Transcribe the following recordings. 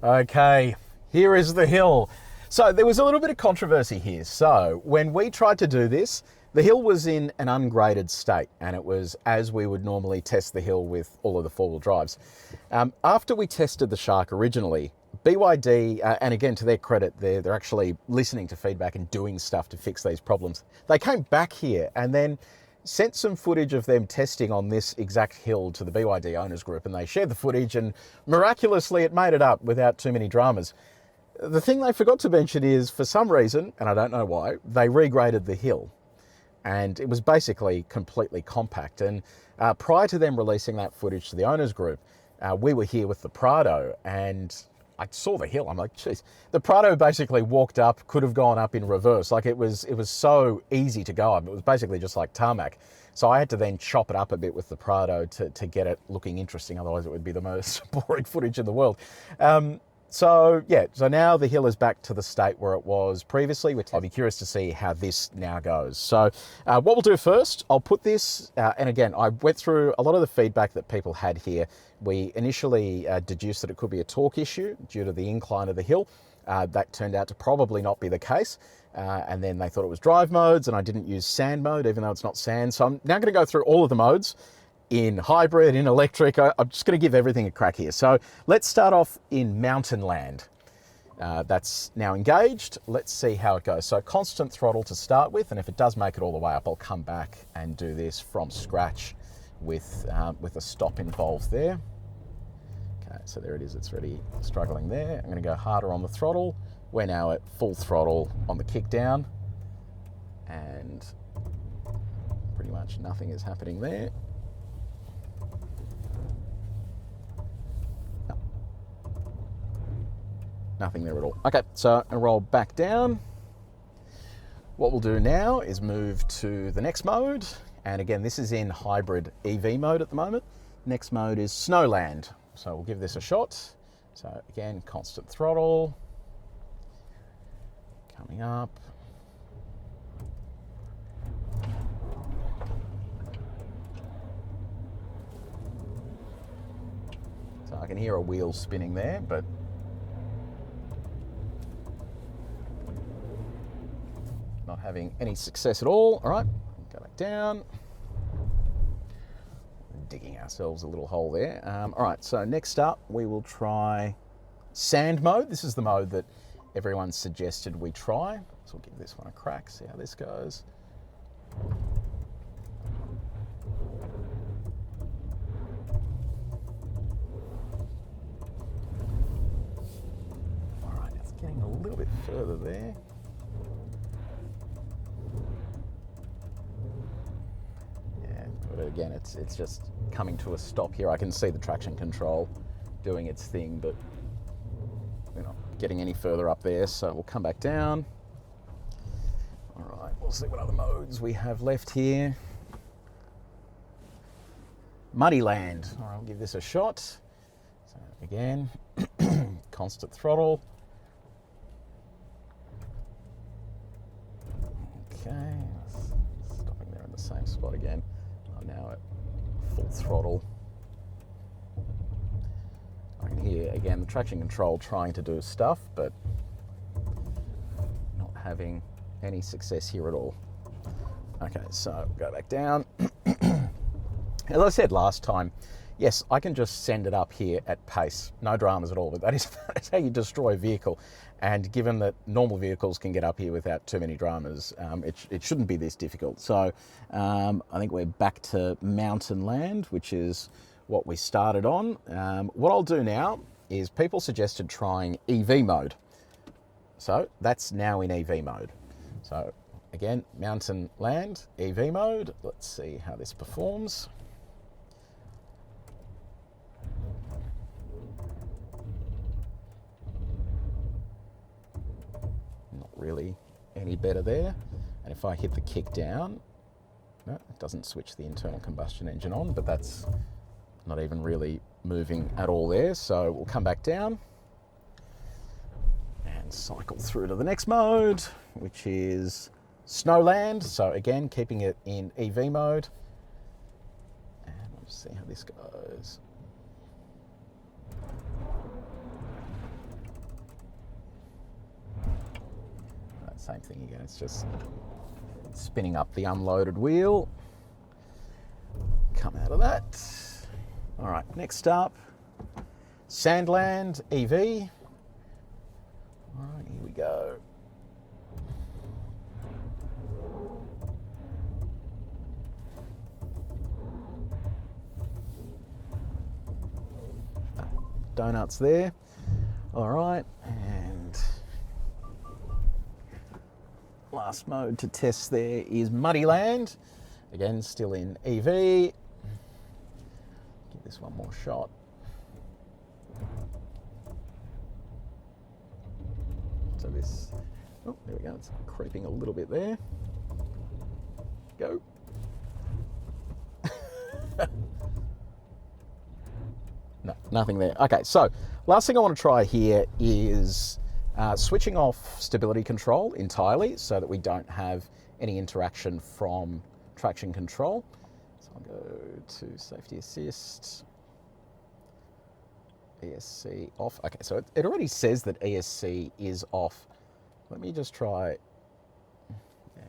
Okay, here is the hill. So there was a little bit of controversy here. So when we tried to do this, the hill was in an ungraded state, and it was as we would normally test the hill with all of the four-wheel drives. After we tested the Shark originally, BYD, and again to their credit, they're actually listening to feedback and doing stuff to fix these problems. They came back here and then sent some footage of them testing on this exact hill to the BYD owners group, and they shared the footage, and miraculously it made it up without too many dramas. The thing they forgot to mention is, for some reason, and I don't know why, they regraded the hill, and it was basically completely compact. And prior to them releasing that footage to the owners group, we were here with the Prado, and I saw the hill. I'm like, geez, the Prado basically walked up, could have gone up in reverse. Like it was so easy to go up. It was basically just like tarmac. So I had to then chop it up a bit with the Prado to get it looking interesting. Otherwise it would be the most boring footage in the world. So now the hill is back to the state where it was previously. I'll be curious to see how this now goes. So what we'll do first, I'll put this, and again, I went through a lot of the feedback that people had here. We initially deduced that it could be a torque issue due to the incline of the hill. That turned out to probably not be the case. And then they thought it was drive modes, and I didn't use sand mode, even though it's not sand. So I'm now going to go through all of the modes in hybrid, in electric. I'm just going to give everything a crack here. So let's start off in mountain land. That's now engaged. Let's see how it goes. So constant throttle to start with, and if it does make it all the way up, I'll come back and do this from scratch with a stop involved there. Okay, so there it is. It's really struggling there. I'm going to go harder on the throttle. We're now at full throttle on the kick down, and pretty much nothing is happening there. Nothing there at all. Okay, so I'm gonna roll back down. What we'll do now is move to the next mode. And again, this is in hybrid EV mode at the moment. Next mode is Snowland. So we'll give this a shot. So again, constant throttle. Coming up. So I can hear a wheel spinning there, but not having any success at all. All right, go back down. Digging ourselves a little hole there. All right, so next up we will try sand mode. This is the mode that everyone suggested we try. So we'll give this one a crack, see how this goes. All right, it's getting a little bit further there. But again, it's just coming to a stop here. I can see the traction control doing its thing, but we're not getting any further up there, so we'll come back down. All right, we'll see what other modes we have left here. Muddy land. All right, I'll give this a shot. So again, constant throttle. Okay, stopping there in the same spot again. I'm now at full throttle. I can hear, again, the traction control trying to do stuff, but not having any success here at all. Okay, so go back down. As I said last time, yes, I can just send it up here at pace. No dramas at all, but that is how you destroy a vehicle. And given that normal vehicles can get up here without too many dramas, it shouldn't be this difficult. So I think we're back to mountain land, which is what we started on. What I'll do now is people suggested trying EV mode. So that's now in EV mode. So again, mountain land, EV mode. Let's see how this performs. Really any better there. And if I hit the kick down, no, it doesn't switch the internal combustion engine on, but that's not even really moving at all there. So we'll come back down and cycle through to the next mode, which is Snowland. So again, keeping it in EV mode. And we'll see how this goes. same thing again. It's just spinning up the unloaded wheel. Come out of that. All right, next up, Sandland EV. All right, here we go. Donuts there. All right, and last mode to test there is Muddyland. Again, still in EV. Give this one more shot. So this, oh, there we go. It's creeping a little bit there. Go. No, nothing there. Okay, so last thing I want to try here is switching off stability control entirely so that we don't have any interaction from traction control. So I'll go to safety assist, ESC off. Okay, so it already says that ESC is off. Let me just try. Yeah.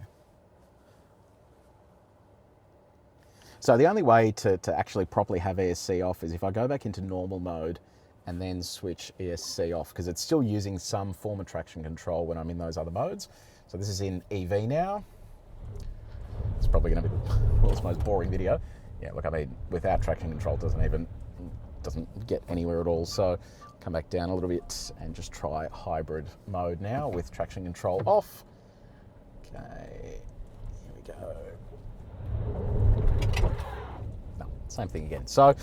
So the only way to actually properly have ESC off is if I go back into normal mode and then switch ESC off, because it's still using some form of traction control when I'm in those other modes. So this is in EV now. It's probably going to be the world's most boring video. Yeah, look, I mean, without traction control, doesn't get anywhere at all. So come back down a little bit and just try hybrid mode now with traction control off. Okay, here we go. No, same thing again. So,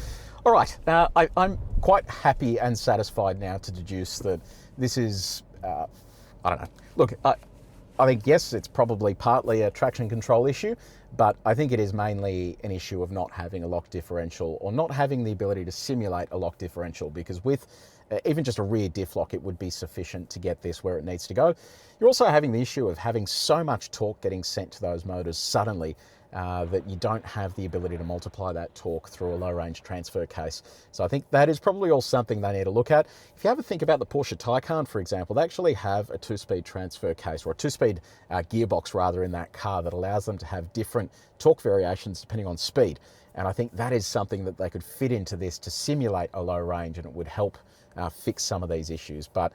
all right, I'm quite happy and satisfied now to deduce that this is, I don't know. Look, I think, yes, it's probably partly a traction control issue, but I think it is mainly an issue of not having a lock differential or not having the ability to simulate a lock differential, because with even just a rear diff lock, it would be sufficient to get this where it needs to go. You're also having the issue of having so much torque getting sent to those motors suddenly that you don't have the ability to multiply that torque through a low range transfer case. So I think that is probably all something they need to look at. If you have a think about the Porsche Taycan, for example, they actually have a 2-speed transfer case, or a 2-speed gearbox rather, in that car that allows them to have different torque variations depending on speed. And I think that is something that they could fit into this to simulate a low range, and it would help fix some of these issues. But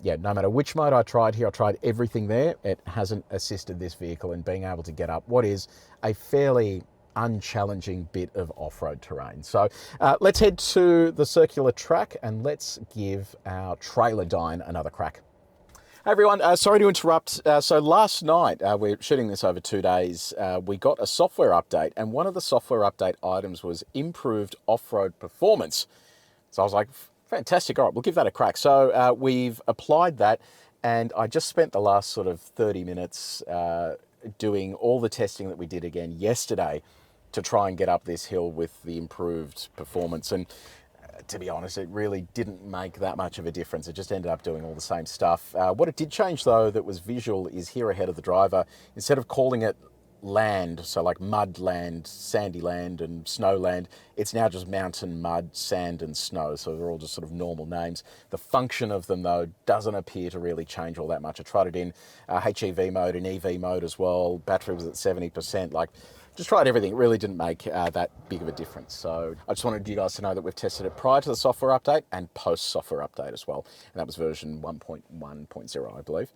yeah, no matter which mode I tried here, I tried everything there. It hasn't assisted this vehicle in being able to get up what is a fairly unchallenging bit of off-road terrain. So let's head to the circular track and let's give our trailer dyne another crack. Hey everyone, sorry to interrupt. So last night, we're shooting this over 2 days, we got a software update, and one of the software update items was improved off-road performance. So I was like, fantastic, all right, we'll give that a crack. So we've applied that, and I just spent the last sort of 30 minutes doing all the testing that we did again yesterday to try and get up this hill with the improved performance. And to be honest, it really didn't make that much of a difference. It just ended up doing all the same stuff. What it did change though that was visual is here ahead of the driver, instead of calling it land, so like mud land, sandy land and snow land, it's now just mountain, mud, sand and snow. So they're all just sort of normal names. The function of them though doesn't appear to really change all that much. I tried it in HEV mode and EV mode as well. Battery was at 70%. Like, just tried everything. It really didn't make that big of a difference. So I just wanted you guys to know that we've tested it prior to the software update and post software update as well. And that was version 1.1.0, I believe.